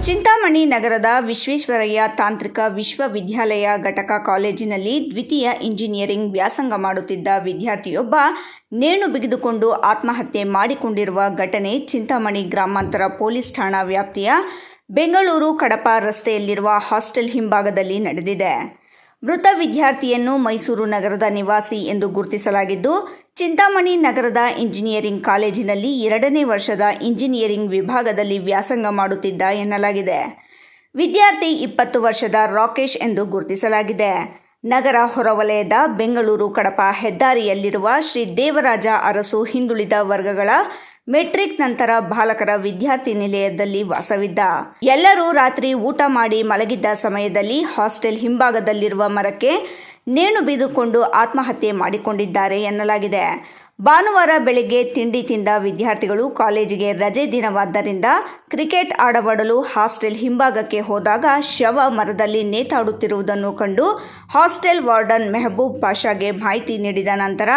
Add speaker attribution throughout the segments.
Speaker 1: ಚಿಂತಾಮಣಿ ನಗರದ ವಿಶ್ವೇಶ್ವರಯ್ಯ ತಾಂತ್ರಿಕ ವಿಶ್ವವಿದ್ಯಾಲಯ ಘಟಕ ಕಾಲೇಜಿನಲ್ಲಿ ದ್ವಿತೀಯ ಇಂಜಿನಿಯರಿಂಗ್ ವ್ಯಾಸಂಗ ಮಾಡುತ್ತಿದ್ದ ವಿದ್ಯಾರ್ಥಿಯೊಬ್ಬ ನೇಣು ಬಿಗಿದುಕೊಂಡು ಆತ್ಮಹತ್ಯೆ ಮಾಡಿಕೊಂಡಿರುವ ಘಟನೆ ಚಿಂತಾಮಣಿ ಗ್ರಾಮಾಂತರ ಪೊಲೀಸ್ ಠಾಣಾ ವ್ಯಾಪ್ತಿಯ ಬೆಂಗಳೂರು ಕಡಪ ರಸ್ತೆಯಲ್ಲಿರುವ ಹಾಸ್ಟೆಲ್ ಹಿಂಭಾಗದಲ್ಲಿ ನಡೆದಿದೆ. ಮೃತ ವಿದ್ಯಾರ್ಥಿಯನ್ನು ಮೈಸೂರು ನಗರದ ನಿವಾಸಿ ಎಂದು ಗುರುತಿಸಲಾಗಿದ್ದು, ಚಿಂತಾಮಣಿ ನಗರದ ಇಂಜಿನಿಯರಿಂಗ್ ಕಾಲೇಜಿನಲ್ಲಿ 2ನೇ ವರ್ಷದ ಇಂಜಿನಿಯರಿಂಗ್ ವಿಭಾಗದಲ್ಲಿ ವ್ಯಾಸಂಗ ಮಾಡುತ್ತಿದ್ದ ಎನ್ನಲಾಗಿದೆ. ವಿದ್ಯಾರ್ಥಿ 20 ವರ್ಷದ ರಾಕೇಶ್ ಎಂದು ಗುರುತಿಸಲಾಗಿದೆ. ನಗರ ಹೊರವಲಯದ ಬೆಂಗಳೂರು ಕಡಪ ಹೆದ್ದಾರಿಯಲ್ಲಿರುವ ಶ್ರೀ ದೇವರಾಜ ಅರಸು ಹಿಂದುಳಿದ ವರ್ಗಗಳ ಮೆಟ್ರಿಕ್ ನಂತರ ಬಾಲಕರ ವಿದ್ಯಾರ್ಥಿ ನಿಲಯದಲ್ಲಿ ವಾಸವಿದ್ದ. ಎಲ್ಲರೂ ರಾತ್ರಿ ಊಟ ಮಾಡಿ ಮಲಗಿದ್ದ ಸಮಯದಲ್ಲಿ ಹಾಸ್ಟೆಲ್ ಹಿಂಭಾಗದಲ್ಲಿರುವ ಮರಕ್ಕೆ ನೇಣು ಬಿಗಿದುಕೊಂಡು ಆತ್ಮಹತ್ಯೆ ಮಾಡಿಕೊಂಡಿದ್ದಾರೆ ಎನ್ನಲಾಗಿದೆ. ಭಾನುವಾರ ಬೆಳಗ್ಗೆ ತಿಂಡಿ ತಿಂದ ವಿದ್ಯಾರ್ಥಿಗಳು ಕಾಲೇಜಿಗೆ ರಜೆ ದಿನವಾದ್ದರಿಂದ ಕ್ರಿಕೆಟ್ ಆಡವಾಡಲು ಹಾಸ್ಟೆಲ್ ಹಿಂಭಾಗಕ್ಕೆ ಹೋದಾಗ ಶವ ಮರದಲ್ಲಿ ನೇತಾಡುತ್ತಿರುವುದನ್ನು ಕಂಡು ಹಾಸ್ಟೆಲ್ ವಾರ್ಡನ್ ಮೆಹಬೂಬ್ ಪಾಷಾಗೆ ಮಾಹಿತಿ ನೀಡಿದ ನಂತರ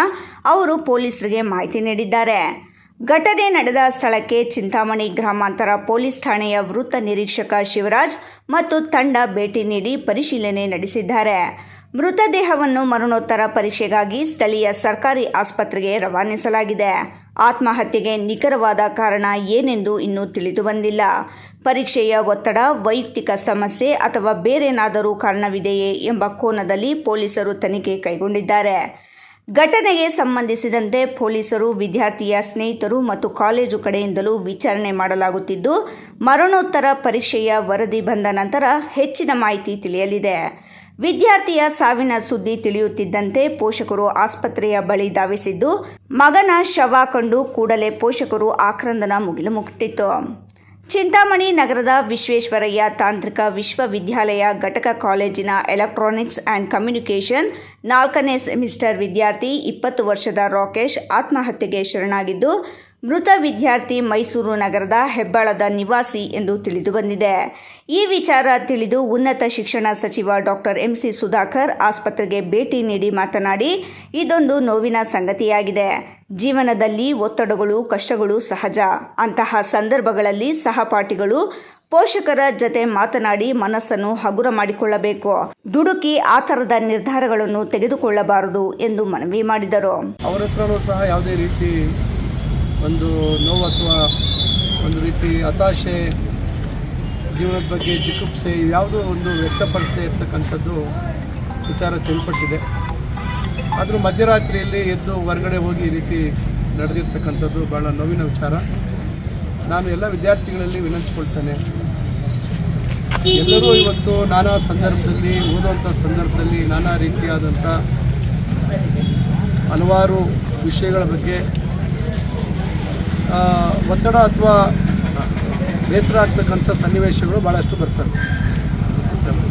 Speaker 1: ಅವರು ಪೊಲೀಸರಿಗೆ ಮಾಹಿತಿ ನೀಡಿದ್ದಾರೆ. ಘಟನೆ ನಡೆದ ಸ್ಥಳಕ್ಕೆ ಚಿಂತಾಮಣಿ ಗ್ರಾಮಾಂತರ ಪೊಲೀಸ್ ಠಾಣೆಯ ವೃತ್ತ ನಿರೀಕ್ಷಕ ಶಿವರಾಜ್ ಮತ್ತು ತಂಡ ಭೇಟಿ ನೀಡಿ ಪರಿಶೀಲನೆ ನಡೆಸಿದ್ದಾರೆ. ಮೃತದೇಹವನ್ನು ಮರಣೋತ್ತರ ಪರೀಕ್ಷೆಗಾಗಿ ಸ್ಥಳೀಯ ಸರ್ಕಾರಿ ಆಸ್ಪತ್ರೆಗೆ ರವಾನಿಸಲಾಗಿದೆ. ಆತ್ಮಹತ್ಯೆಗೆ ನಿಖರವಾದ ಕಾರಣ ಏನೆಂದು ಇನ್ನೂ ತಿಳಿದು ಬಂದಿಲ್ಲ. ಪರೀಕ್ಷೆಯ ಒತ್ತಡ, ವೈಯಕ್ತಿಕ ಸಮಸ್ಯೆ ಅಥವಾ ಬೇರೇನಾದರೂ ಕಾರಣವಿದೆಯೇ ಎಂಬ ಕೋನದಲ್ಲಿ ಪೊಲೀಸರು ತನಿಖೆ ಕೈಗೊಂಡಿದ್ದಾರೆ. ಘಟನೆಗೆ ಸಂಬಂಧಿಸಿದಂತೆ ಪೊಲೀಸರು, ವಿದ್ಯಾರ್ಥಿಯ ಸ್ನೇಹಿತರು ಮತ್ತು ಕಾಲೇಜು ಕಡೆಯಿಂದಲೂ ವಿಚಾರಣೆ ಮಾಡಲಾಗುತ್ತಿದ್ದು, ಮರಣೋತ್ತರ ಪರೀಕ್ಷೆಯ ವರದಿ ಬಂದ ನಂತರ ಹೆಚ್ಚಿನ ಮಾಹಿತಿ ತಿಳಿಯಲಿದೆ. ವಿದ್ಯಾರ್ಥಿಯ ಸಾವಿನ ಸುದ್ದಿ ತಿಳಿಯುತ್ತಿದ್ದಂತೆ ಪೋಷಕರು ಆಸ್ಪತ್ರೆಯ ಬಳಿ ಧಾವಿಸಿದ್ದು, ಮಗನ ಶವ ಕಂಡು ಕೂಡಲೇ ಪೋಷಕರು ಆಕ್ರಂದನ ಮುಗಿಲು ಮುಟ್ಟಿತು. ಚಿಂತಾಮಣಿ ನಗರದ ವಿಶ್ವೇಶ್ವರಯ್ಯ ತಾಂತ್ರಿಕ ವಿಶ್ವವಿದ್ಯಾಲಯ ಘಟಕ ಕಾಲೇಜಿನ ಎಲೆಕ್ಟ್ರಾನಿಕ್ಸ್ ಆ್ಯಂಡ್ ಕಮ್ಯುನಿಕೇಷನ್ 4ನೇ ಸೆಮಿಸ್ಟರ್ ವಿದ್ಯಾರ್ಥಿ 20 ವರ್ಷದ ರಾಕೇಶ್ ಆತ್ಮಹತ್ಯೆಗೆ ಶರಣಾಗಿದ್ದು, ಮೃತ ವಿದ್ಯಾರ್ಥಿ ಮೈಸೂರು ನಗರದ ಹೆಬ್ಬಾಳದ ನಿವಾಸಿ ಎಂದು ತಿಳಿದುಬಂದಿದೆ. ಈ ವಿಚಾರ ತಿಳಿದು ಉನ್ನತ ಶಿಕ್ಷಣ ಸಚಿವ ಡಾಕ್ಟರ್ MC ಸುಧಾಕರ್ ಆಸ್ಪತ್ರೆಗೆ ಭೇಟಿ ನೀಡಿ ಮಾತನಾಡಿ, ಇದೊಂದು ನೋವಿನ ಸಂಗತಿಯಾಗಿದೆ. ಜೀವನದಲ್ಲಿ ಒತ್ತಡಗಳು, ಕಷ್ಟಗಳು ಸಹಜ. ಅಂತಹ ಸಂದರ್ಭಗಳಲ್ಲಿ ಸಹಪಾಠಿಗಳು, ಪೋಷಕರ ಜತೆ ಮಾತನಾಡಿ ಮನಸ್ಸನ್ನು ಹಗುರ ಮಾಡಿಕೊಳ್ಳಬೇಕು. ದುಡುಕಿ ಆ ಥರದ ನಿರ್ಧಾರಗಳನ್ನು ತೆಗೆದುಕೊಳ್ಳಬಾರದು ಎಂದು ಮನವಿ ಮಾಡಿದರು.
Speaker 2: ಅವರ ಹತ್ರನೂ ಸಹ ಯಾವುದೇ ರೀತಿ ಒಂದು ನೋವು ಅಥವಾ ಒಂದು ರೀತಿ ಹತಾಶೆ, ಜೀವನದ ಬಗ್ಗೆ ಜಿಗುಪ್ಸೆ ಯಾವುದೋ ಒಂದು ವ್ಯಕ್ತಪಡಿಸದೇ ಇರ್ತಕ್ಕಂಥದ್ದು ವಿಚಾರ ತಿಳಿಪಟ್ಟಿದೆ. ಆದರೂ ಮಧ್ಯರಾತ್ರಿಯಲ್ಲಿ ಎದ್ದು ಹೊರಗಡೆ ಹೋಗಿ ಈ ರೀತಿ ನಡೆದಿರ್ತಕ್ಕಂಥದ್ದು ಭಾಳ ನೋವಿನ ವಿಚಾರ. ನಾನು ಎಲ್ಲ ವಿದ್ಯಾರ್ಥಿಗಳಲ್ಲಿ ವಿನಂತಿಸ್ಕೊಳ್ತೇನೆ, ಎಲ್ಲರೂ ಇವತ್ತು ನಾನಾ ಸಂದರ್ಭದಲ್ಲಿ ಓದುವಂಥ ಸಂದರ್ಭದಲ್ಲಿ ನಾನಾ ರೀತಿಯಾದಂಥ ಹಲವಾರು ವಿಷಯಗಳ ಬಗ್ಗೆ ಒತ್ತಡ ಅಥವಾ ಬೇಸರ ಆಗ್ತಕ್ಕಂಥ ಸನ್ನಿವೇಶಗಳು ಭಾಳಷ್ಟು ಬರ್ತವೆ.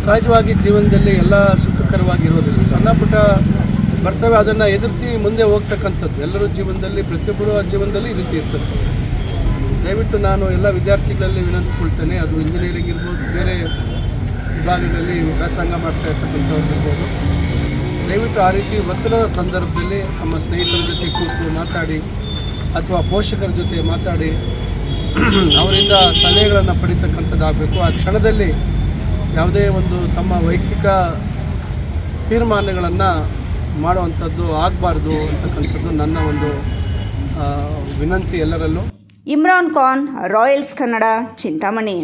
Speaker 2: ಸಹಜವಾಗಿ ಜೀವನದಲ್ಲಿ ಎಲ್ಲ ಸುಖಕರವಾಗಿರೋದಿಲ್ಲ, ಸಣ್ಣ ಪುಟ್ಟ ಬರ್ತವೆ. ಅದನ್ನು ಎದುರಿಸಿ ಮುಂದೆ ಹೋಗ್ತಕ್ಕಂಥದ್ದು ಎಲ್ಲರೂ ಜೀವನದಲ್ಲಿ, ಪ್ರತಿಯೊಬ್ಬರ ಜೀವನದಲ್ಲಿ ಈ ರೀತಿ ಇರ್ತದೆ. ದಯವಿಟ್ಟು ನಾನು ಎಲ್ಲ ವಿದ್ಯಾರ್ಥಿಗಳಲ್ಲಿ ವಿನಂತಿಸ್ಕೊಳ್ತೇನೆ, ಅದು ಇಂಜಿನಿಯರಿಂಗ್ ಇರ್ಬೋದು, ಬೇರೆ ವಿಭಾಗದಲ್ಲಿ ವ್ಯಾಸಂಗ ಮಾಡ್ತಾ ಇರ್ತಕ್ಕಂಥವ್ರು ಇರ್ಬೋದು, ದಯವಿಟ್ಟು ಆ ರೀತಿ ಒತ್ತಡದ ಸಂದರ್ಭದಲ್ಲಿ ನಮ್ಮ ಸ್ನೇಹಿತರ ಜೊತೆ ಕೂತು ಮಾತಾಡಿ ಅಥವಾ ಪೋಷಕರ ಜೊತೆ ಮಾತಾಡಿ ಅವರಿಂದ ಸಲಹೆಗಳನ್ನು ಪಡಿತಕ್ಕಂಥದ್ದಾಗಬೇಕು. ಆ ಕ್ಷಣದಲ್ಲಿ ಯಾವುದೇ ಒಂದು ತಮ್ಮ ವೈಯಕ್ತಿಕ ತೀರ್ಮಾನಗಳನ್ನು ಮಾಡುವಂಥದ್ದು ಆಗಬಾರ್ದು ಅಂತಕ್ಕಂಥದ್ದು ನನ್ನ ಒಂದು ವಿನಂತಿ ಎಲ್ಲರಲ್ಲೂ.
Speaker 1: ಇಮ್ರಾನ್ ಖಾನ್, ರಾಯಲ್ಸ್ ಕನ್ನಡ, ಚಿಂತಾಮಣಿ.